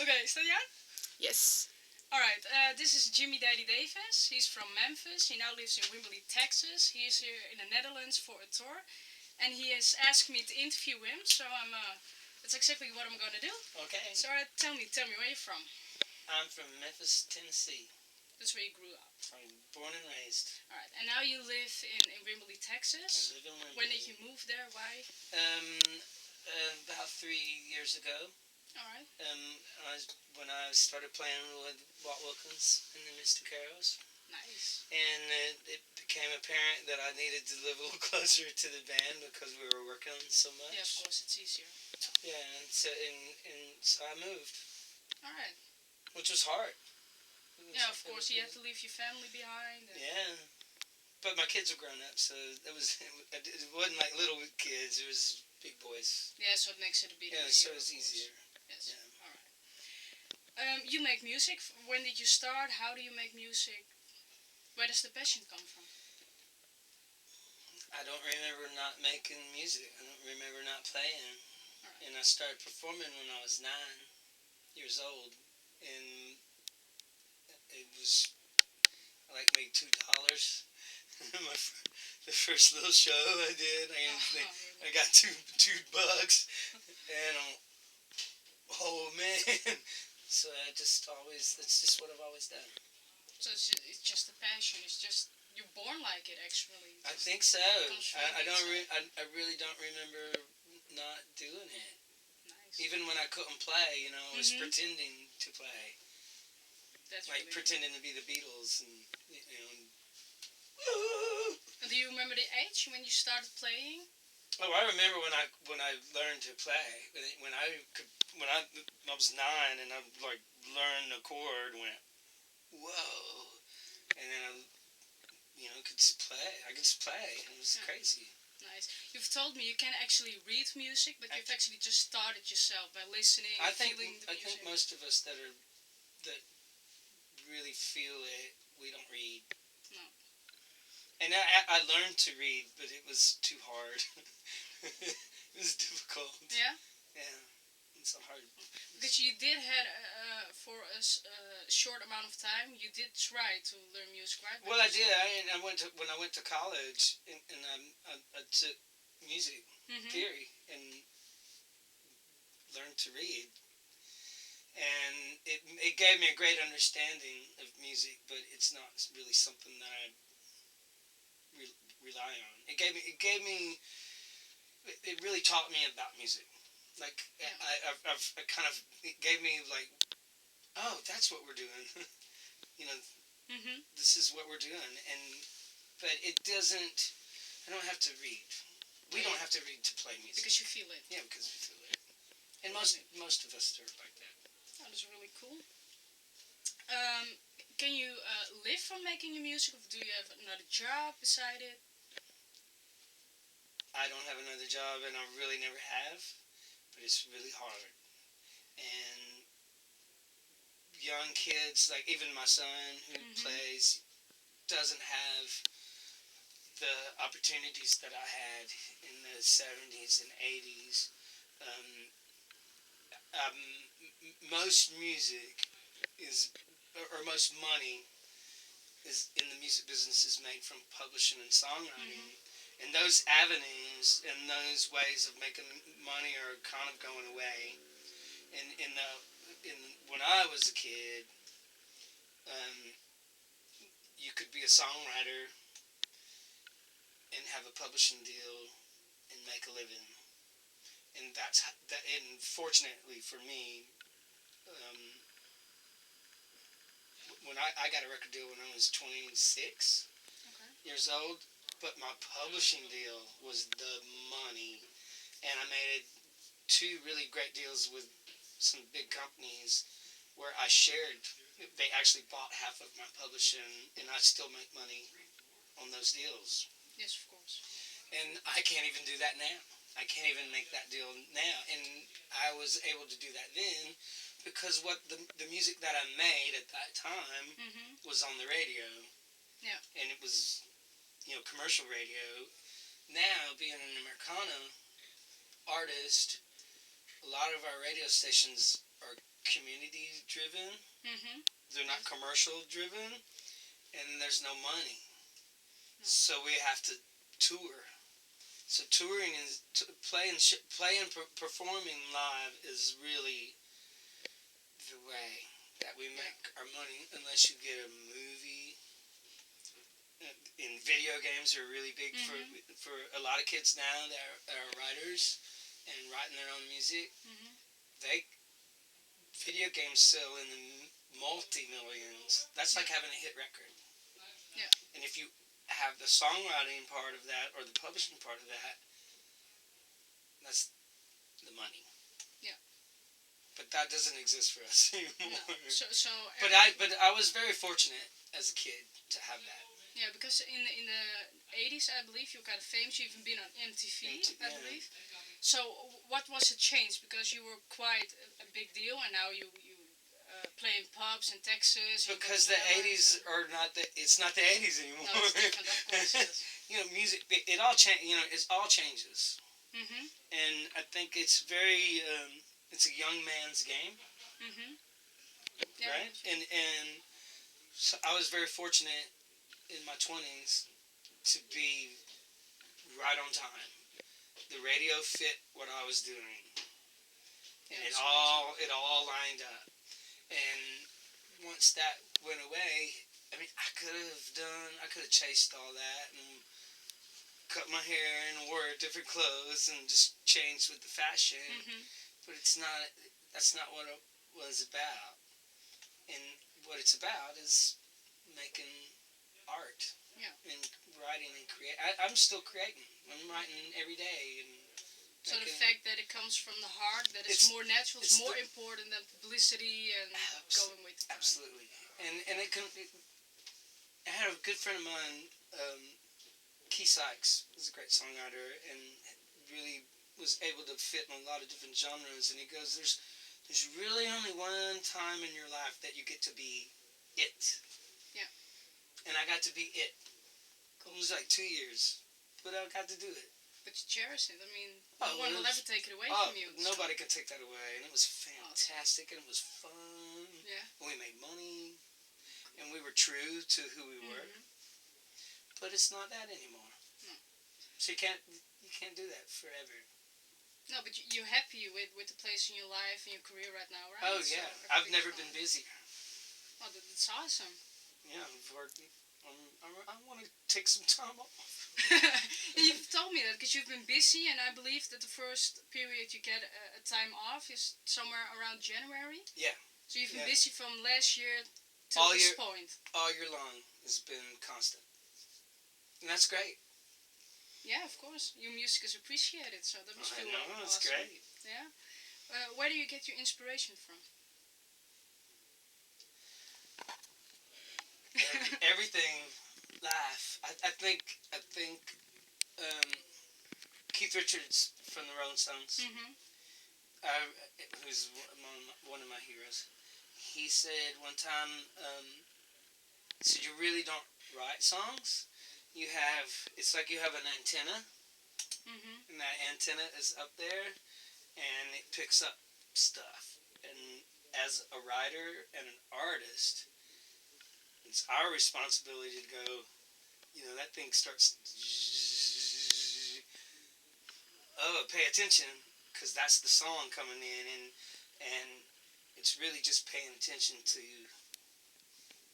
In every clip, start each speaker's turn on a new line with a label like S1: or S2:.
S1: Okay, Xenia?
S2: Yes.
S1: Alright, this is Jimmy Daddy Davis. He's from Memphis. He now lives in Wimberley, Texas. He is here in the Netherlands for a tour. And he has asked me to interview him, so that's exactly what I'm gonna do.
S3: Okay.
S1: So tell me, where you from?
S3: I'm from Memphis, Tennessee.
S1: That's where you grew up.
S3: I'm born and raised.
S1: Alright, and now you live in Wimberley, Texas.
S3: I live in Wimberley.
S1: When did you move there? Why?
S3: About 3 years ago.
S1: Alright.
S3: When I started playing with Walt Wilkins and the Mr. Carols.
S1: Nice.
S3: And it became apparent that I needed to live a little closer to the band because we were working so much.
S1: Yeah, of course, it's easier.
S3: Yeah, and so I moved.
S1: Alright.
S3: Which was hard.
S1: Yeah, of course, you have to leave your family behind.
S3: Yeah. But my kids were grown up, so it wasn't like little kids, it was big boys.
S1: Yeah, so it makes it a bit easier.
S3: Yeah, so it was easier.
S1: Yes.
S3: Yeah.
S1: Alright. You make music. When did you start? How do you make music? Where does the passion come from?
S3: I don't remember not making music. I don't remember not playing.
S1: Alright.
S3: And I started performing when I was 9 years old. And it was, I made $2. The first little show I did, I got $2. And oh man. So that's just what I've always done.
S1: So it's just a passion. It's just you're born like it, actually.
S3: I think so. I really don't remember not doing it.
S1: Nice.
S3: Even when I couldn't play, I was pretending to play.
S1: That's
S3: like
S1: really
S3: pretending to be the Beatles and
S1: And do you remember the age when you started playing?
S3: Oh, I remember when I learned to play. When I was 9 and I learned a chord and went, whoa, and then I could play. I could just play. It was crazy.
S1: Nice. You've told me you can actually read music, but you've actually just started yourself by listening, feeling the music.
S3: I think most of us that really feel it, we don't read.
S1: No.
S3: And I learned to read, but it was too hard. It was difficult.
S1: Yeah?
S3: Yeah. It's so hard.
S1: Because you did have, for a short amount of time, you did try to learn music, right?
S3: Well, I did. When I went to college, and I took music theory and learned to read. And it gave me a great understanding of music, but it's not really something that I rely on. It really taught me about music. It gave me oh, that's what we're doing. This is what we're doing. But it doesn't, I don't have to read. We don't have to read to play music.
S1: Because you feel it.
S3: Yeah, because we feel it. And most of us are like that.
S1: That is really cool. Can you live from making your music, or do you have another job beside it?
S3: I don't have another job, and I really never have, but it's really hard. And young kids, like even my son who plays, doesn't have the opportunities that I had in the 70s and 80s. Most music most money is in the music business is made from publishing and songwriting. And those avenues and those ways of making money are kind of going away. When I was a kid, you could be a songwriter and have a publishing deal and make a living. And and fortunately for me, when I got a record deal when I was 26 years old, but my publishing deal was the money, and I made 2 really great deals with some big companies where I shared. They actually bought half of my publishing, and I still make money on those deals.
S1: Yes, of course.
S3: And I can't even do that now. I can't even make that deal now, and I was able to do that then because the music that I made at that time was on the radio.
S1: Yeah.
S3: And it was commercial radio. Now, being an Americana artist, a lot of our radio stations are community driven.
S1: Mhm.
S3: They're not commercial driven, and there's no money. So we have to tour. So touring is playing, performing live is really the way that we make our money. Unless you get a movie. In video games are really big for a lot of kids now that are writers and writing their own music. They video games sell in the multi-millions. That's like having a hit record.
S1: Yeah.
S3: And if you have the songwriting part of that or the publishing part of that, that's the money.
S1: Yeah.
S3: But that doesn't exist for us anymore.
S1: No. So.
S3: But I was very fortunate as a kid to have that.
S1: Yeah, because in the 80s, I believe you got famous. You even been on MTV, I believe. So what was the change? Because you were quite a big deal, and now you play in pubs in Texas.
S3: Because the 80s are not the. It's not the 80s anymore.
S1: No, it's different, of course. Yes.
S3: Music. It all it all changes.
S1: Mhm.
S3: And I think it's very. It's a young man's game.
S1: Mhm.
S3: Yeah. Right. And so I was very fortunate in my 20s to be right on time. The radio fit what I was doing. And it all lined up. And once that went away, I mean, I could have chased all that and cut my hair and wore different clothes and just changed with the fashion. But that's not what it was about. And what it's about is making art.
S1: Yeah.
S3: And writing and create. I'm still creating. I'm writing every day. And
S1: so the fact that it comes from the heart, that it's more natural, it's more important than publicity and going with time.
S3: Absolutely. And I had a good friend of mine, Key Sykes, is a great songwriter, and really was able to fit in a lot of different genres. And he goes, there's really only one time in your life that you get to be it.
S1: Yeah. And
S3: I got to be it. Cool. It was like 2 years, but I got to do it.
S1: But you cherish it. I mean, no one will ever take it away from you.
S3: Nobody can take that away. And it was fantastic, and it was fun.
S1: Yeah.
S3: And we made money, and we were true to who we were. But it's not that anymore. No. So you can't do that forever. No,
S1: but you're happy with the place in your life and your career right now, right?
S3: Oh, yeah. So I've never been busier.
S1: Oh, that's awesome.
S3: Yeah, I want to take some time off.
S1: You've told me that because you've been busy, and I believe that the first period you get a time off is somewhere around January.
S3: Yeah.
S1: So you've been busy from last year to this point.
S3: All year long has been constant. And that's great.
S1: Yeah, of course. Your music is appreciated, so that must feel awesome.
S3: That's great.
S1: Yeah. Where do you get your inspiration from?
S3: Everything. Laugh. I think Keith Richards from the Rolling Stones, who's one of my heroes. He said one time, so you really don't write songs. It's like you have an antenna, and that antenna is up there, and it picks up stuff. And as a writer and an artist, it's our responsibility to go, that thing starts, pay attention, because that's the song coming in, and it's really just paying attention to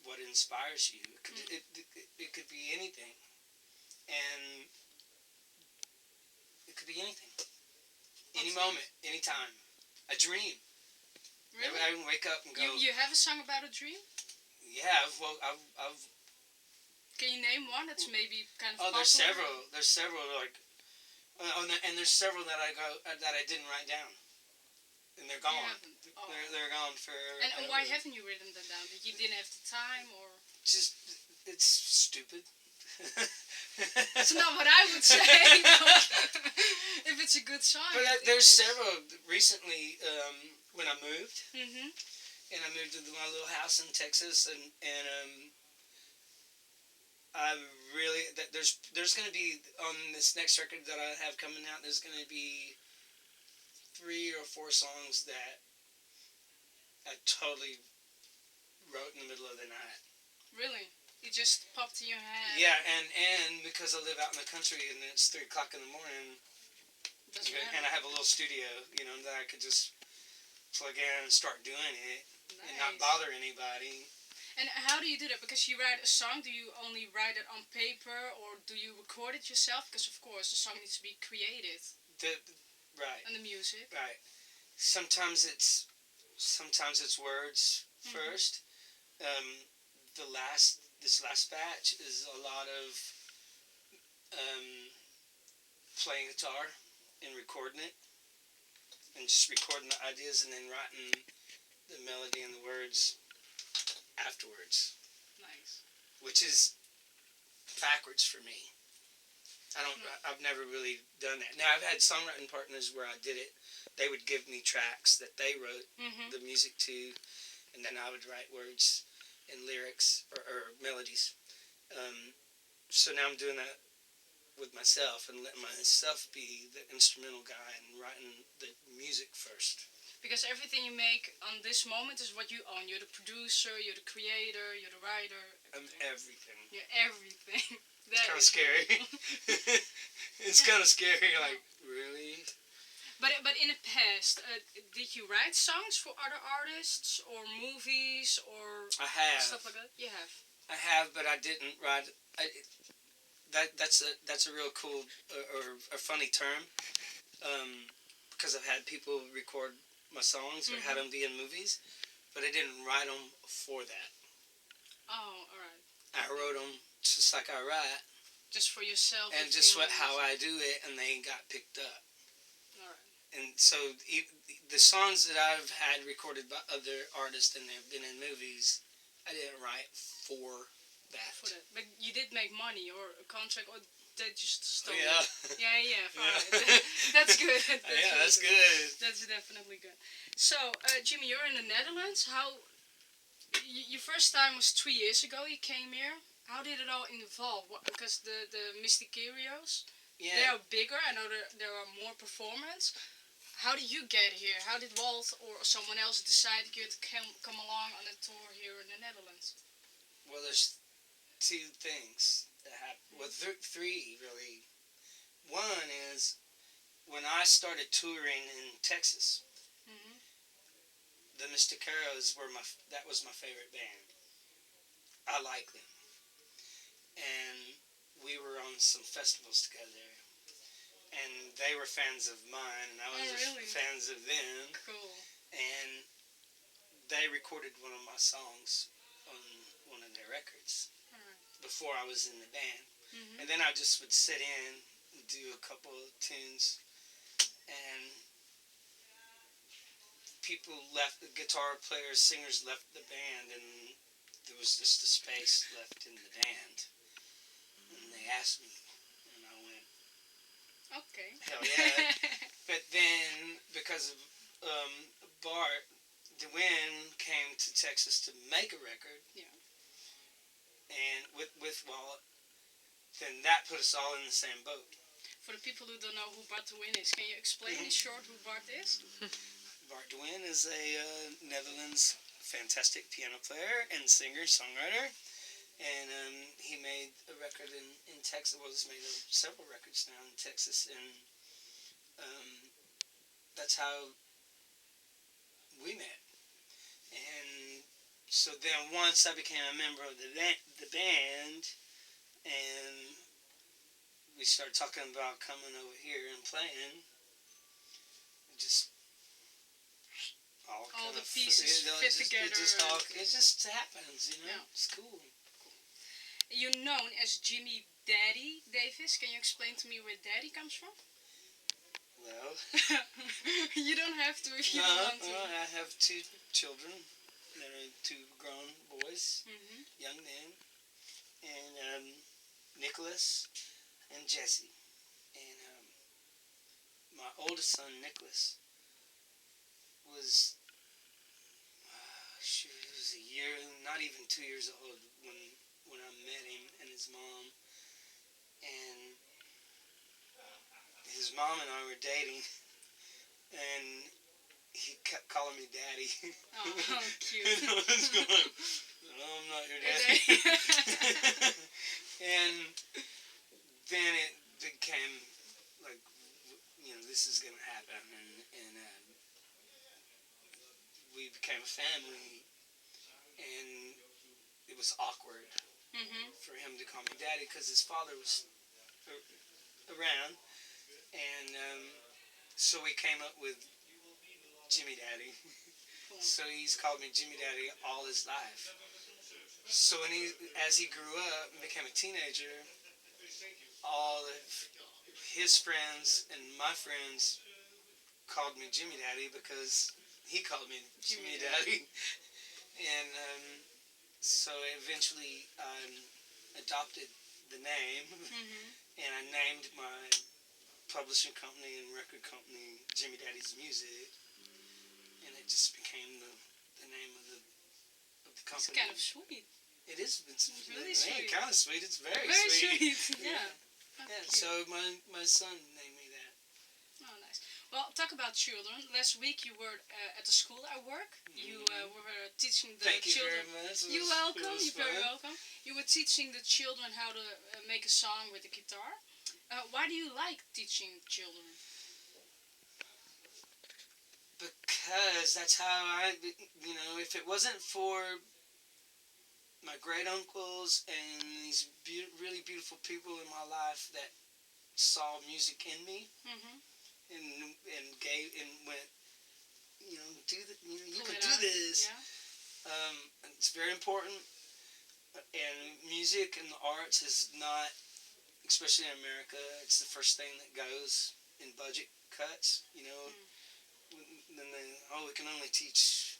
S3: what inspires you. It could be anything, and it could be anything, any moment, any time. A dream.
S1: Really?
S3: I can wake up and go.
S1: You have a song about a dream?
S3: Yeah, well, I've.
S1: Can you name one that's maybe kind of?
S3: Oh, there's several. There's several like, and there's several that I didn't write down, and they're gone. They're gone for.
S1: And why haven't you written them down? That you didn't have the time, or?
S3: Just it's stupid.
S1: That's not what I would say. If it's a good song.
S3: But there's several recently when I moved. And I moved to my little house in Texas, and I really there's going to be on this next record that I have coming out. There's going to be 3 or 4 songs that I totally wrote in the middle of the night.
S1: Really? It just popped in your head?
S3: Yeah, and because I live out in the country and it's 3 o'clock in the morning, and I have a little studio, that I could just plug in and start doing it and not bother anybody.
S1: And how do you do that? Because you write a song, do you only write it on paper or do you record it yourself? Because of course the song needs to be created.
S3: Right.
S1: And the music.
S3: Right. Sometimes it's words first. This last batch is a lot of playing guitar and recording it, and just recording the ideas and then writing the melody and the words afterwards.
S1: Nice.
S3: Which is backwards for me. I've never really done that. Now, I've had songwriting partners where I did it. They would give me tracks that they wrote the music to, and then I would write words and lyrics or melodies. So now I'm doing that with myself and letting myself be the instrumental guy and writing the music first.
S1: Because everything you make on this moment is what you own. You're the producer, you're the creator, you're the writer.
S3: I'm everything.
S1: You're everything.
S3: It's kind of scary. It's kind of scary, like, really?
S1: But in the past, did you write songs for other artists or movies or stuff like that? You have.
S3: I have, but I didn't write. That's a real cool or a funny term, because I've had people record my songs or had them be in movies, but I didn't write them for that.
S1: Oh, all right.
S3: I wrote them just like I write.
S1: Just for yourself.
S3: And just how I do it, and they got picked up.
S1: All right.
S3: And so the songs that I've had recorded by other artists and they've been in movies, I didn't write for that.
S1: But you did make money or a contract, or they just stole
S3: Yeah.
S1: it? Yeah. Right. That's good.
S3: That's good.
S1: That's definitely good. So, Jimmy, you're in the Netherlands. Your first time was 3 years ago. You came here. How did it all evolve? Because the Mysticarios, they are bigger. I know there are more performers. How did you get here? How did Walt or someone else decide you to come along on a tour here in the Netherlands?
S3: Well, there's 2 things that happened. Well, 3 really. One is when I started touring in Texas, the Mysticarios that was my favorite band. I like them. And we were on some festivals together, and they were fans of mine, and I was fans of them.
S1: Cool.
S3: And they recorded one of my songs on one of their records before I was in the band. And then I just would sit in and do a couple of tunes, and people left, the guitar players, singers left the band, and there was just a space left in the band. And they asked me, and I went,
S1: okay.
S3: Hell yeah. But then, because of Bart, DeWin came to Texas to make a record.
S1: Yeah.
S3: And with Walt, then that put us all in the same boat.
S1: For the people who don't know who Bart DeWin is, can you explain in short who Bart is?
S3: Bart DeWin is a Netherlands fantastic piano player and singer, songwriter. And he made a record in Texas. Well, he's made several records now in Texas, and that's how we met. And so then once I became a member of the band, and we started talking about coming over here and playing, just
S1: all the pieces fit together.
S3: It just happens, Yeah. It's cool.
S1: You're known as Jimmy Daddy Davis. Can you explain to me where Daddy comes from?
S3: Well,
S1: you don't have to if you don't want to.
S3: I have 2 children. They're 2 grown boys, young men, and Nicholas and Jesse. And my oldest son, Nicholas, was he was a year, not even 2 years old when I met him and his mom. And his mom and I were dating, and he kept calling me daddy.
S1: Oh, cute.
S3: And I was going, no, I'm not your daddy. And then it became like, this is gonna happen, and we became a family, and it was awkward for him to call me daddy because his father was around, and so we came up with Jimmy Daddy.
S1: Cool.
S3: So he's called me Jimmy Daddy all his life. So as he grew up and became a teenager, all of his friends and my friends called me Jimmy Daddy because he called me Jimmy Daddy. And so eventually adopted the name, and I named my publishing company and record company Jimmy Daddy's Music, and it just became the name of the company.
S1: It's kind of sweet.
S3: It is. It's
S1: really sweet.
S3: Kind of sweet. It's very
S1: sweet. Yeah.
S3: Yeah. So my son named me that.
S1: Oh, nice. Well, talk about children. Last week you were at the school I work. You were teaching the
S3: Thank
S1: children.
S3: You very much.
S1: You're welcome. You're very welcome. You were teaching the children how to make a song with the guitar. Why do you like teaching children?
S3: Because that's how if it wasn't for my great uncles and these really beautiful people in my life that saw music in me and gave and went, you can do this.
S1: Yeah.
S3: It's very important. And music and the arts is not, especially in America, it's the first thing that goes in budget cuts. Then we can only teach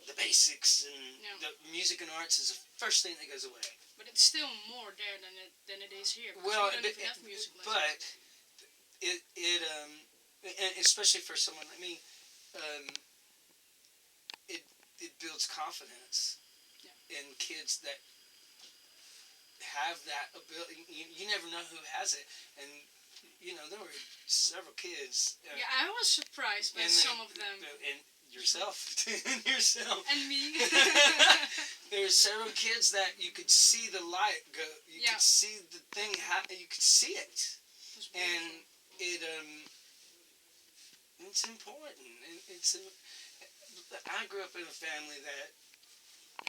S3: the basics, and the music and arts is the first thing that goes away.
S1: But it's still more there than it is here.
S3: Well,
S1: we don't even have music lessons.
S3: But and especially for someone like me, it builds confidence in kids that have that ability. You never know who has it, and there were several kids.
S1: I was surprised by some of them.
S3: And yourself, yourself,
S1: and me.
S3: There were several kids that you could see the light go. You could see the thing happen. You could see it, and it's important. I grew up in a family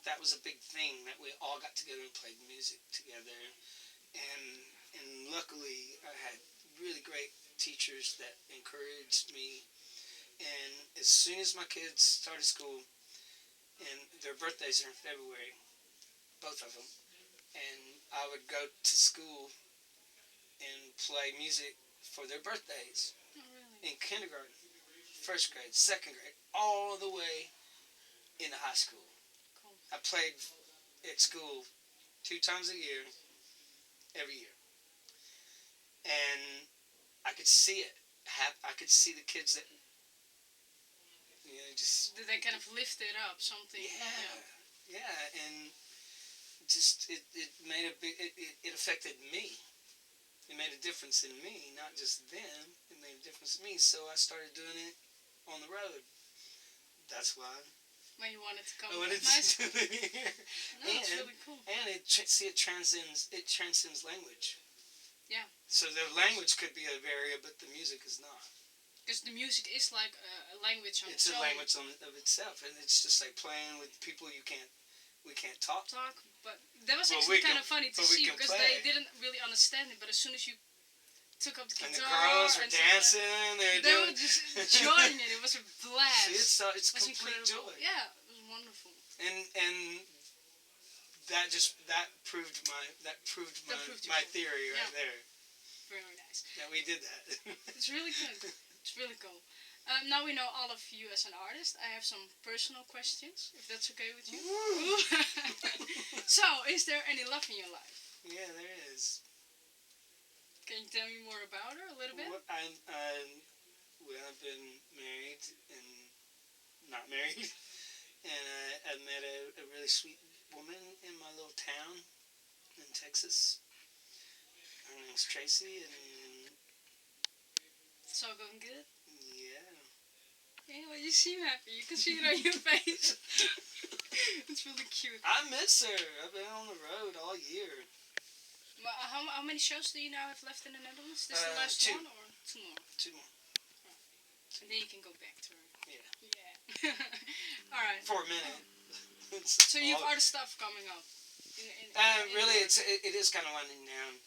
S3: that was a big thing, that we all got together and played music together, and luckily I had really great teachers that encouraged me. And as soon as my kids started school, and their birthdays are in February, both of them, and I would go to school and play music for their birthdays.
S1: Oh, really?
S3: In kindergarten, first grade, second grade, all the way into high school.
S1: Cool.
S3: I played at school 2 times a year, every year. And I could see it. I could see the kids that, just...
S1: Did they kind of lift it up, something?
S3: Yeah, and just, it made a big, it affected me. It made a difference in me, not just them. It made a difference in me, so I started doing it on the road. That's why.
S1: When you wanted to come
S3: I wanted to do it here.
S1: No, it's really cool.
S3: And it transcends language.
S1: Yeah.
S3: So the language could be a barrier, but the music is not.
S1: Because the music is like a language on its own.
S3: It's a language of itself, and it's just like playing with people we can't talk.
S1: But that was actually kind of funny to see, because
S3: play.
S1: They didn't really understand it, but as soon as you took up the guitar,
S3: and the girls were dancing,
S1: they were just enjoying it. It was a blast.
S3: See, it's complete
S1: incredible.
S3: joy.
S1: Yeah, it was wonderful.
S3: And that proved my theory right there.
S1: Very nice.
S3: That we did that.
S1: It's really good. It's really cool. Now we know all of you as an artist. I have some personal questions, if that's okay with you. So, is there any love in your life?
S3: Yeah, there is.
S1: Can you tell me more about her a little bit?
S3: I've been married and not married, and I met a really sweet woman in my little town in Texas. Her name's Tracy, and
S1: it's all going good?
S3: Yeah.
S1: Yeah, well, you seem happy. You can see it on your face. It's really cute.
S3: I miss her. I've been on the road all year.
S1: Well, how many shows do you now have left in the Netherlands? This the last
S3: 2.
S1: one or 2 more?
S3: 2 more.
S1: And then you can go back to her.
S3: Yeah.
S1: Yeah. All right.
S3: For a minute.
S1: So you have other stuff coming up.
S3: Really, it is kind of winding down.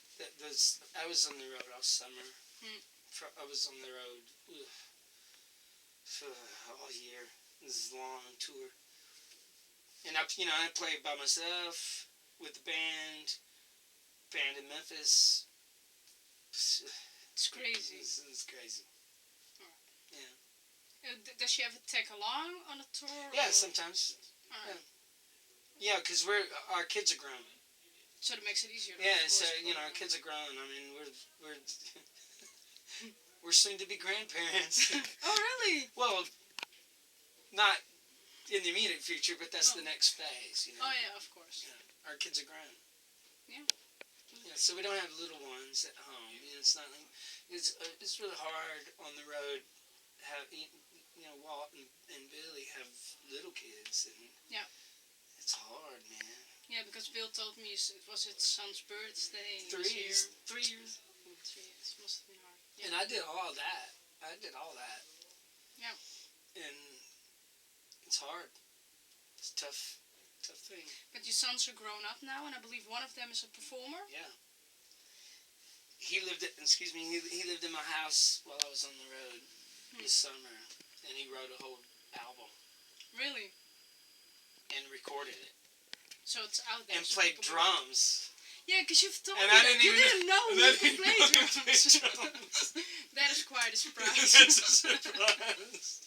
S3: I was on the road all summer. I was on the road all year. This is a long tour, and I played by myself with the band in Memphis.
S1: It's crazy.
S3: It's crazy. Yeah.
S1: Does she ever take along on a tour?
S3: Yeah, sometimes.
S1: Right.
S3: Yeah, because our kids are grown.
S1: So that makes it easier.
S3: Yeah, so our kids are grown. I mean, we're we're soon to be grandparents.
S1: Oh, really?
S3: Well, not in the immediate future, but that's the next phase.
S1: Oh yeah, of course.
S3: Yeah, our kids are grown.
S1: Yeah.
S3: Yeah, so we don't have little ones at home. It's not. It's really hard on the road. Walt and Billy have little kids, and
S1: yeah,
S3: it's hard, man.
S1: Yeah, because Bill told me it was his son's birthday.
S3: 3 years. 3 years.
S1: 3 years must have been hard. Yeah.
S3: And I did all that.
S1: Yeah.
S3: And it's hard. It's a tough thing.
S1: But your sons are grown up now, and I believe one of them is a performer.
S3: Yeah. He lived in my house while I was on the road this summer, and he wrote a whole album.
S1: Really?
S3: And recorded it.
S1: So it's out there.
S3: And played drums.
S1: Yeah, because you've told
S3: me
S1: that. You didn't know he could play drums. That is quite a surprise.
S3: That's a surprise.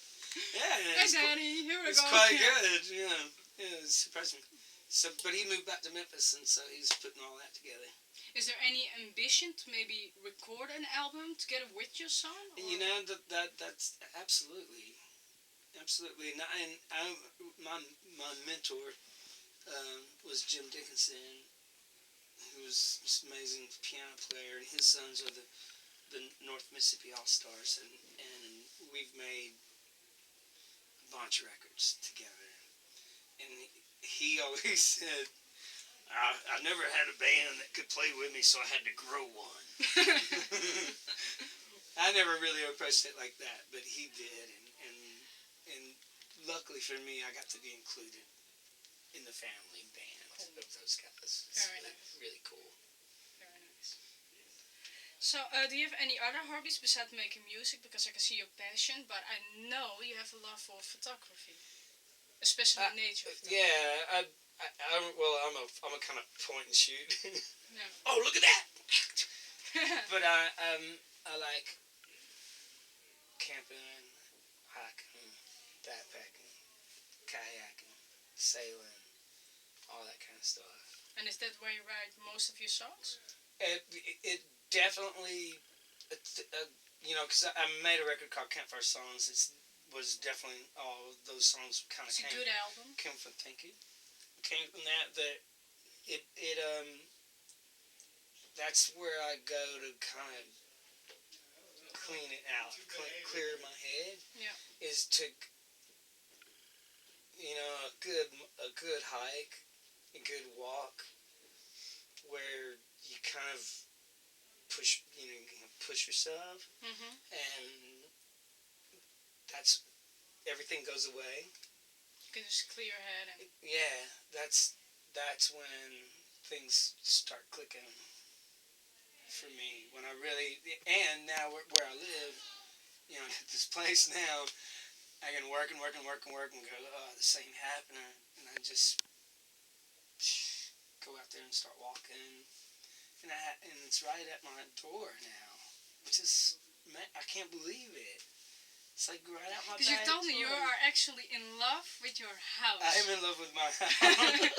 S3: Yeah.
S1: Hey, Daddy, here we go.
S3: It's quite good, yeah. Yeah, it surprised me. So, but he moved back to Memphis, and so he's putting all that together.
S1: Is there any ambition to maybe record an album together with your son? Or?
S3: That's absolutely. And my mentor was Jim Dickinson, who was this amazing piano player, and his sons are the North Mississippi All-Stars, and we've made a bunch of records together. And he always said, I never had a band that could play with me, so I had to grow one. I never really approached it like that, but he did, and luckily for me, I got to be included in the family band of those guys. It's really cool.
S1: Very nice. So, do you have any other hobbies besides making music? Because I can see your passion, but I know you have a love for photography, especially nature photography.
S3: Yeah, I'm a kind of point and shoot.
S1: Yeah.
S3: Oh, look at that! But I like camping, hiking, backpacking, kayaking, sailing, all that kind of stuff.
S1: And is that where you write most of your songs?
S3: It definitely, because I made a record called Campfire Songs. It was definitely all those songs kind of
S1: came. It's a good album.
S3: Came from that. That's where I go to kind of clean it out, clear my head.
S1: Yeah.
S3: Is to, a good hike, a good walk, where you kind of push yourself, and that's everything goes away.
S1: You can just clear your head and.
S3: Yeah, that's when things start clicking for me. When I really, and now where I live, at this place now, I can work and go, this ain't happening, and I just go out there and start walking, and it's right at my door now, which is, I can't believe it. It's like right out my back door. Because
S1: you told me you are actually in love with your house.
S3: I am in love with my house.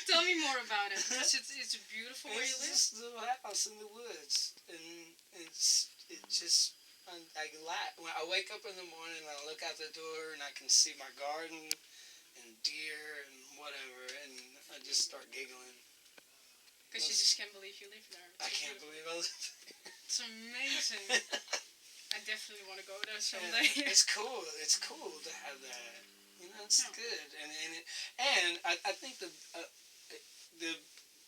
S1: Tell me more about it. Because it's beautiful where you live.
S3: It's this little house in the woods, and when I wake up in the morning and I look out the door and I can see my garden and deer and whatever, and I just start giggling. Because
S1: you just can't believe you live there.
S3: I can't believe I live there.
S1: It's amazing. I definitely want to go there
S3: Yeah,
S1: someday.
S3: it's cool. It's cool to have that. You know, it's
S1: Yeah.
S3: good. I think the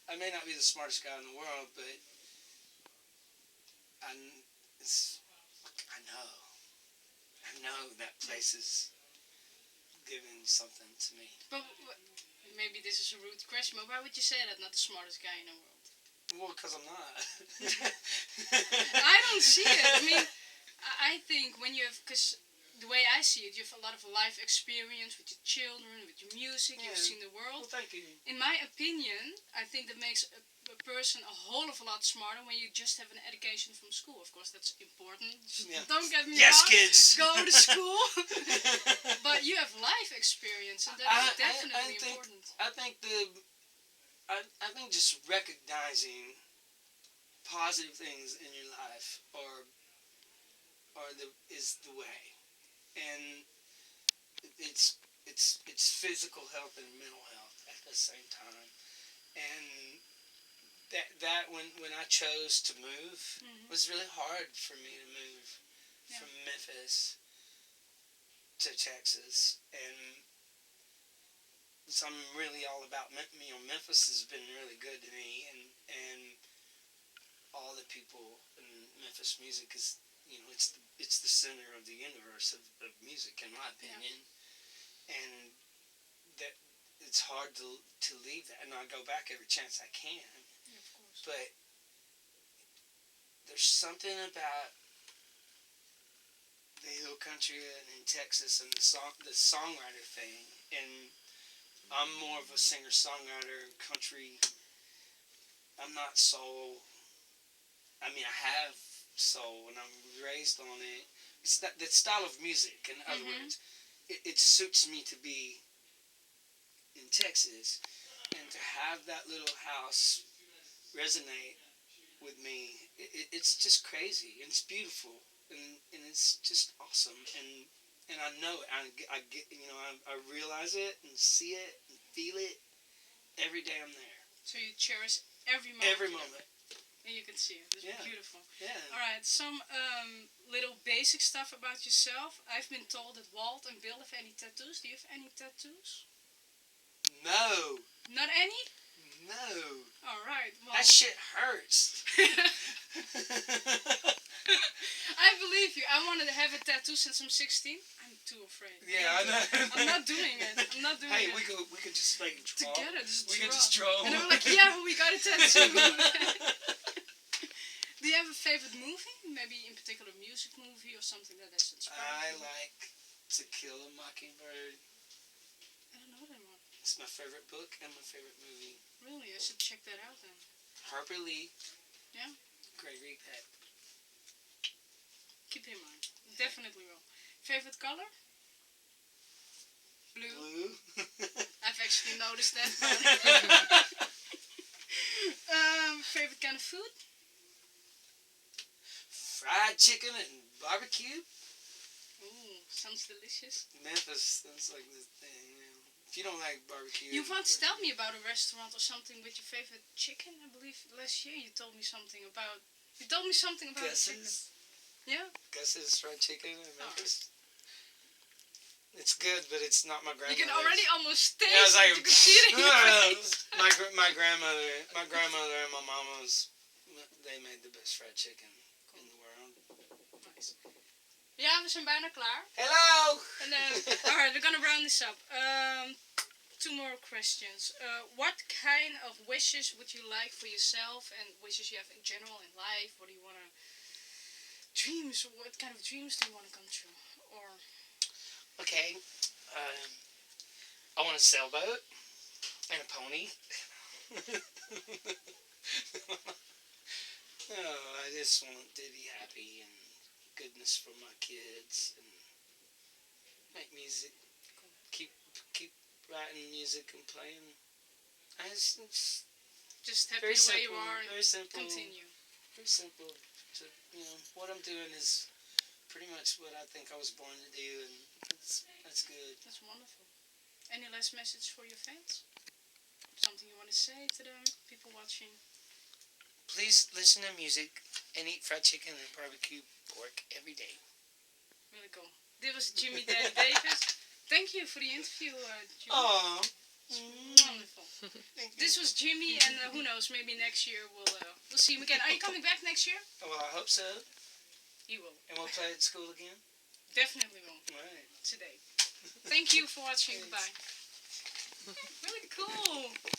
S3: I may not be the smartest guy in the world, but I it's I know that place is giving something to me.
S1: But maybe this is a rude question, but why would you say that? Not the smartest guy in the world.
S3: Well, because I'm not.
S1: I don't see it. I mean, I think when you have, because the way I see it, you have a lot of life experience with your children, with your music.
S3: Yeah.
S1: You've seen the world.
S3: Well, thank you.
S1: In my opinion, I think that makes a person a whole of a lot smarter when you just have an education from school. Of course, that's important.
S3: Yeah.
S1: Don't get me
S3: Yes,
S1: wrong.
S3: kids.
S1: Go to school. But you have life experience, and that is definitely important.
S3: I think just recognizing positive things in your life is the way, and it's physical health and mental health at the same time, and that when I chose to move, it was really hard for me to move from Memphis to Texas, and so I'm really all about Memphis has been really good to me, and all the people in Memphis music is it's the center of the universe of music in my opinion, and that it's hard to leave that, and I go back every chance I can.
S1: Yeah, of course.
S3: But there's something about the hill country in Texas and the songwriter thing, and I'm more of a singer-songwriter, country. I'm not soul. I mean, I have soul, and I'm raised on it. It's that style of music. In other words, it suits me to be in Texas, and to have that little house resonate with me. It's just crazy, and it's beautiful, and it's just awesome, and I know it. I get, I realize it and see it and feel it every day I'm there.
S1: So you cherish every moment.
S3: Every moment.
S1: And you can see it. It's beautiful.
S3: Yeah.
S1: Alright, some little basic stuff about yourself. I've been told that Walt and Bill have any tattoos. Do you have any tattoos?
S3: No.
S1: Not any?
S3: No.
S1: Alright, well.
S3: That shit hurts.
S1: I believe you. I wanted to have a tattoo since I'm 16. I'm too afraid.
S3: Yeah, I know.
S1: I'm not doing it. I'm not doing it.
S3: Hey, we could just like draw.
S1: Together,
S3: We could just draw.
S1: And I'm like, yeah, we got a tattoo. Do you have a favorite movie? Maybe in particular a music movie or something that has inspired
S3: I
S1: you?
S3: like To Kill a Mockingbird.
S1: I don't know that one.
S3: It's my favorite book and my favorite movie.
S1: Really? I should check that out then.
S3: Harper Lee.
S1: Yeah?
S3: Great read that.
S1: Keep it in mind. Definitely will. Favorite color? Blue.
S3: Blue.
S1: I've actually noticed that. Favorite kind of food?
S3: Fried chicken and barbecue.
S1: Ooh, sounds delicious.
S3: Memphis, that's like the thing. If you don't like barbecue,
S1: You once told me about a restaurant or something with your favorite chicken. I believe last year you told me something about. You told me something about chicken. Yeah.
S3: Gus's fried chicken in Memphis. It's good, but it's not my grandmother's.
S1: You can already almost taste
S3: I was like,
S1: it. You can see it in your face.
S3: my grandmother and my mama's, they made the best fried chicken in the world.
S1: Nice. Ja, we zijn bijna klaar.
S3: Hello!
S1: And alright, we're gonna round this up. Two more questions. What kind of wishes would you like for yourself and wishes you have in general in life? What do you wanna... Dreams? What kind of dreams do you wanna come true? Or...
S3: Okay. I want a sailboat and a pony. Oh, I just want to be happy and goodness for my kids and make music. Keep writing music and playing. It's
S1: just happy
S3: very
S1: the way
S3: simple,
S1: you are.
S3: very simple.
S1: Continue.
S3: Very simple. To, what I'm doing is pretty much what I think I was born to do, and that's good.
S1: That's wonderful. Any last message for your fans? Something you want to say to them, people watching?
S3: please listen to music and eat fried chicken and barbecue pork every day.
S1: Really cool. Dit was Jimmy Daddy Davis. Thank you for the interview, Jimmy.
S3: Oh,
S1: Wonderful. This was Jimmy, and who knows, maybe next year we'll see him again. Are you coming back next year?
S3: well, I hope so.
S1: You will.
S3: And we'll play at school again?
S1: Definitely will.
S3: Right.
S1: Today. Thank you for watching. Goodbye. Really cool.